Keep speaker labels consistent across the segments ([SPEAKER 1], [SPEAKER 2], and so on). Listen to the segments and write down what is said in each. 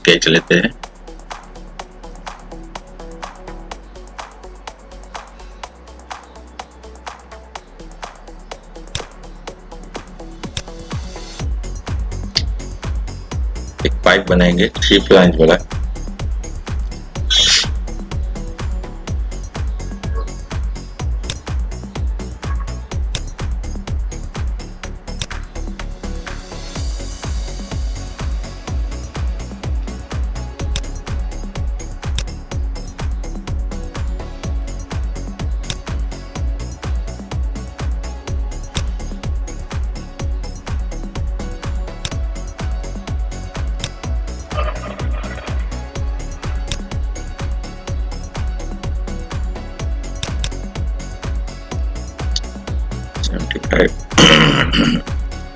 [SPEAKER 1] Sketch लेते हैं। एक पाइप बनाएंगे 3 फ्लांज वाला।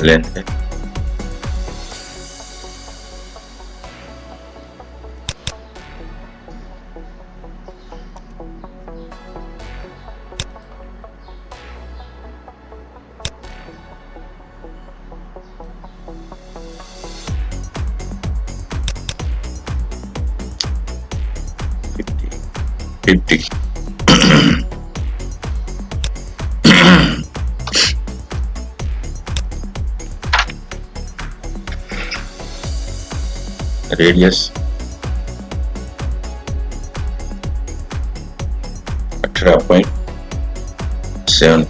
[SPEAKER 1] लेंथ है। Fifty radius 18.75।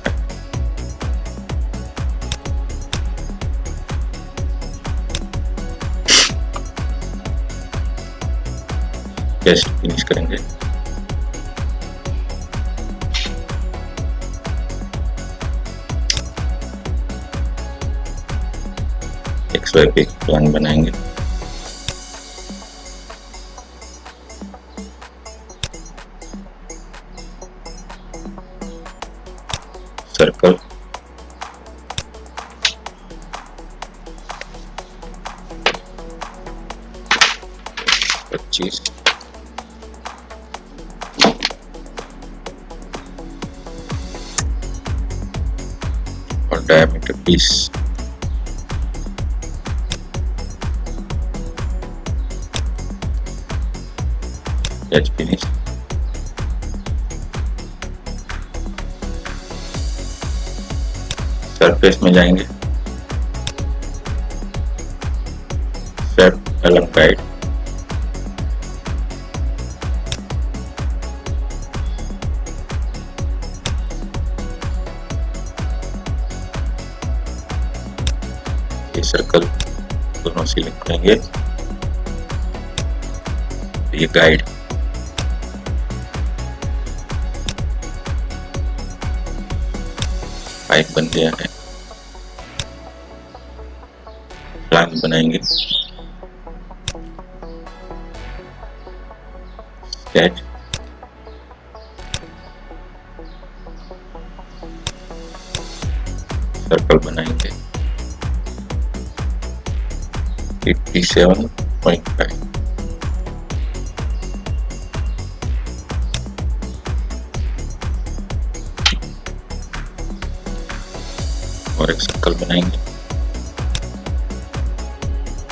[SPEAKER 1] टेस्ट फिनिश करेंगे। XY पे प्लान बनाएंगे। सर्कल, पच्चीस, और डायमीटर 20। Let's finish। सरफेस में जाएंगे, स्वेप्ट अलॉन्ग गाइड, ये सर्कल दोनों सिलेक्ट करेंगे। ये गाइड, पाइप बन गया है। फ्लांज बनाएंगे, स्केच, सर्कल बनाएंगे 57.5। और एक सर्कल बनाएंगे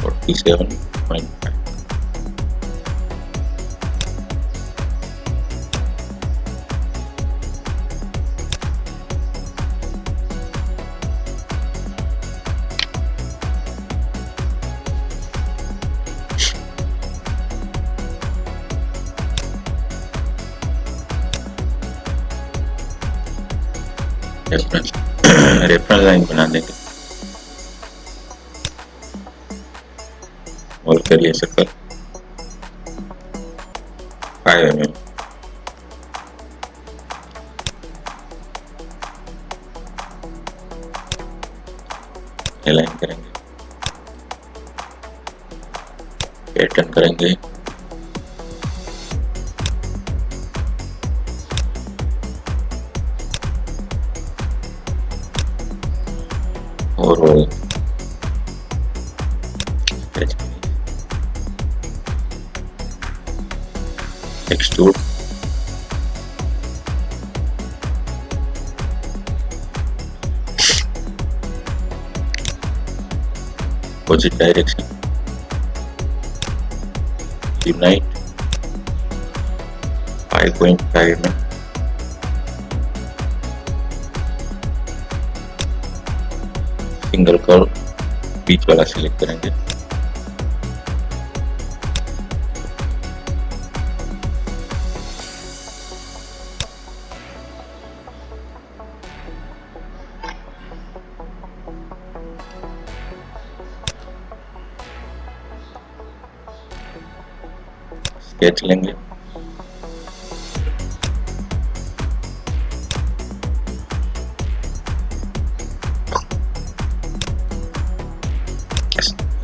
[SPEAKER 1] 47.5। रेफरेंस लाइन बना देंगे और करिए सर्कल 5 mm। अलाइन करेंगे, पैटर्न करेंगे, और extrude, opposite direction, unite 5.5 mm, single curve बीच वाला सिलेक्ट करेंगे, स्केच लेंगे,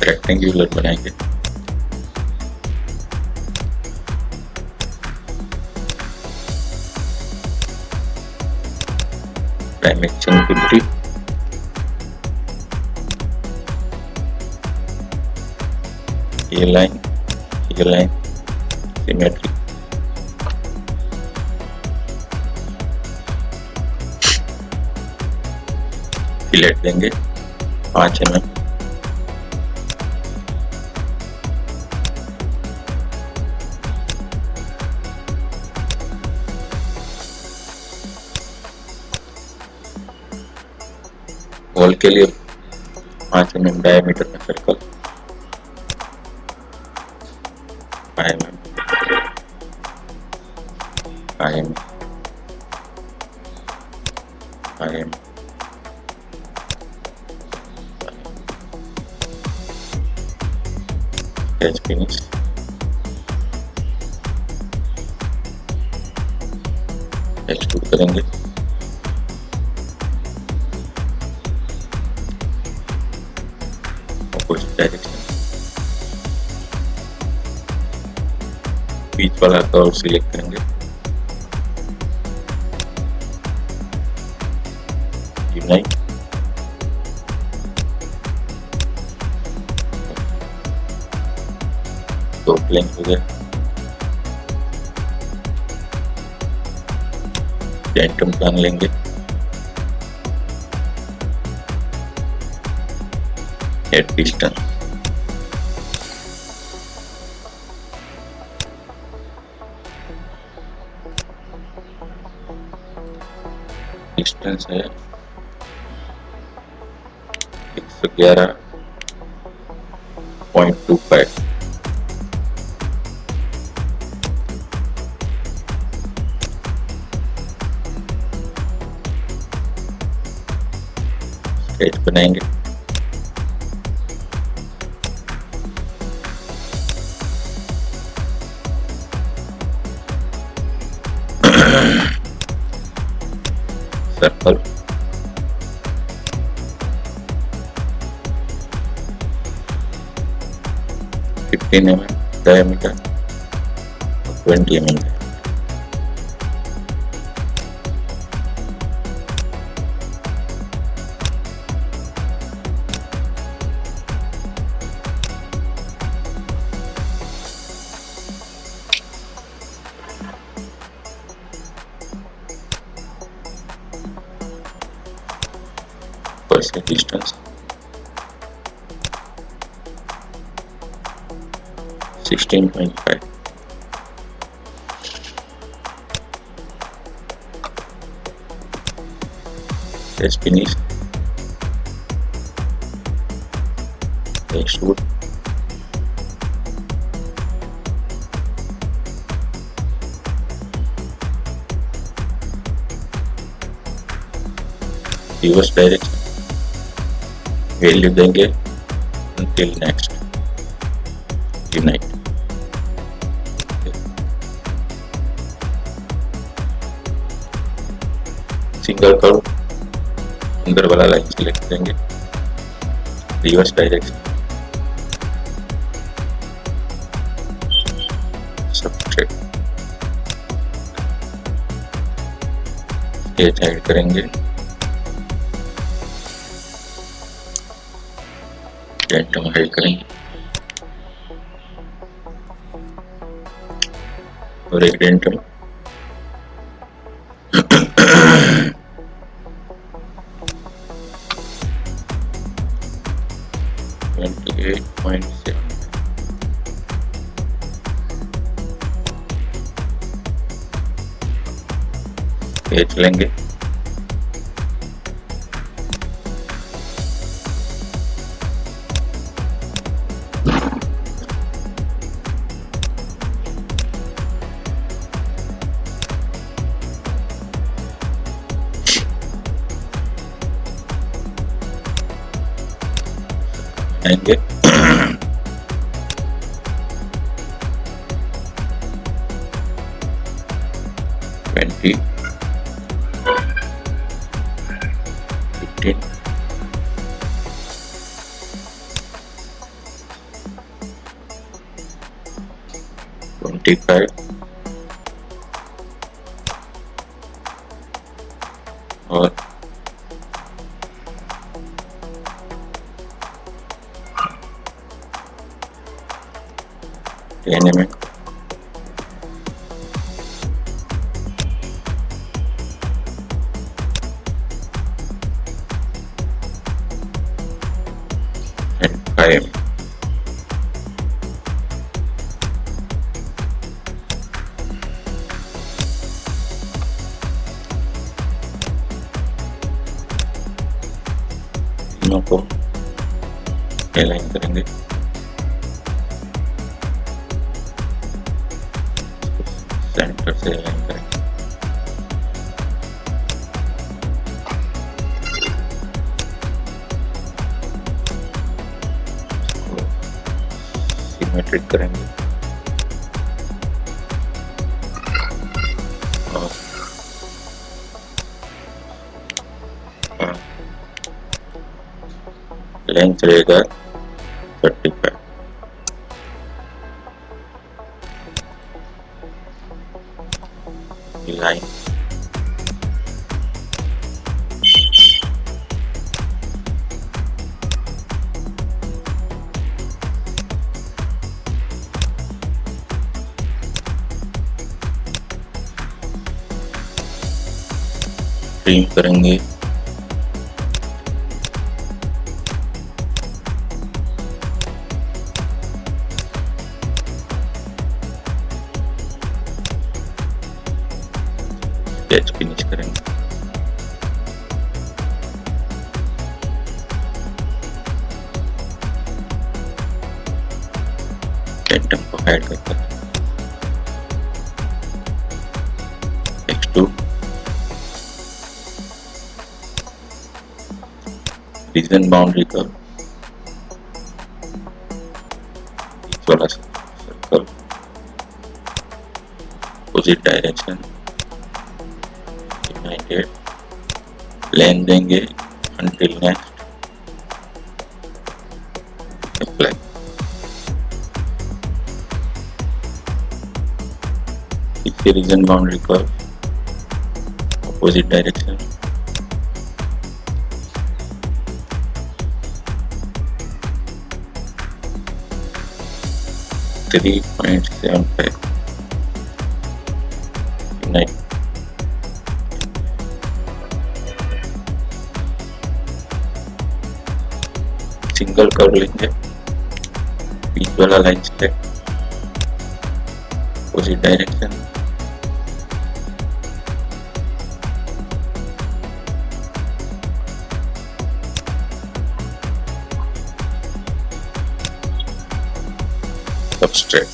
[SPEAKER 1] रेक्टेंगुलर बनाएंगे, डायमेंशन 50, ये लाइन सिमेट्री, फिलेट देंगे 5 mm, वॉल के लिए 5 mm डायमीटर में circle, 5 mm, 5 mm, 5 mm, sketch finish, extrude करेंगे, अपोजिट डायरेक्शन, बीच वाला कर्व सिलेक्ट करेंगे, यूनाइट, दो प्लेन हो गए, डेंटम प्लान लेंगे, हेड डिस्टेंस, डिस्टेंस है 111.25, स्केच बनाएंगे, circle, mm diameter, 20 mm, percent distance 16.5, let's finish, extrude, reverse direction, value देंगे until next, unite, single curve अंदर वाला लाइन सिलेक्ट करेंगे, reverse direction, subtract, sketch add करेंगे, डेंटम हाइड करेंगे और एक डेंटम 28.7, खींच लेंगे। आएंगे 20, 15, 25 और 10 mm and 5 mm. तीनों को अलाइन करेंगे। सेंटर से अलाइन करेंगे। सिमेट्रिक करेंगे और लेंथ रहेगा 35। लाइन ट्रिम करेंगे। स्केच फिनिश करेंगे। एटम को हाइड करते हैं। एक्सट्रूड रीजन बाउंड्री का बीच वाला सर्कल अपोजिट डायरेक्शन यूनाइटेड लेन देंगे until next apply। पीछे रीजन बाउंड्री का अपोजिट डायरेक्शन .75 यूनाइट सिंगल कर लेंगे। बीच वाला line select opposite direction substrate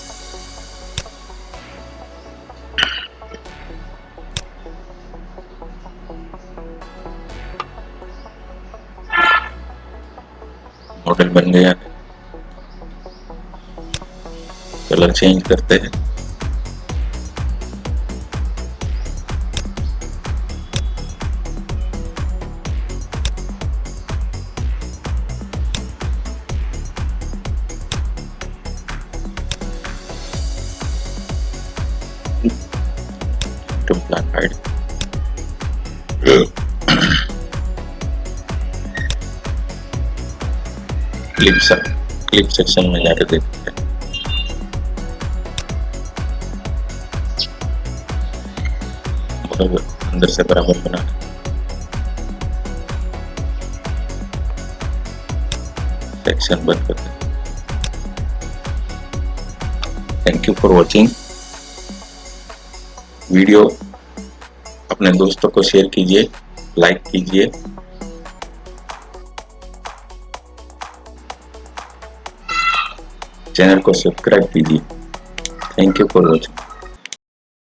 [SPEAKER 1] model बन गया। कलर चेंज करते हैं। to plan hide clip section में जाकर देखते हैं। अंदर से बराबर बना सेक्शन बंद करते हैं। Thank you for watching video. अपने दोस्तों को शेयर कीजिए, लाइक कीजिए। चैनल को सब्सक्राइब कीजिए। Thank you for watching.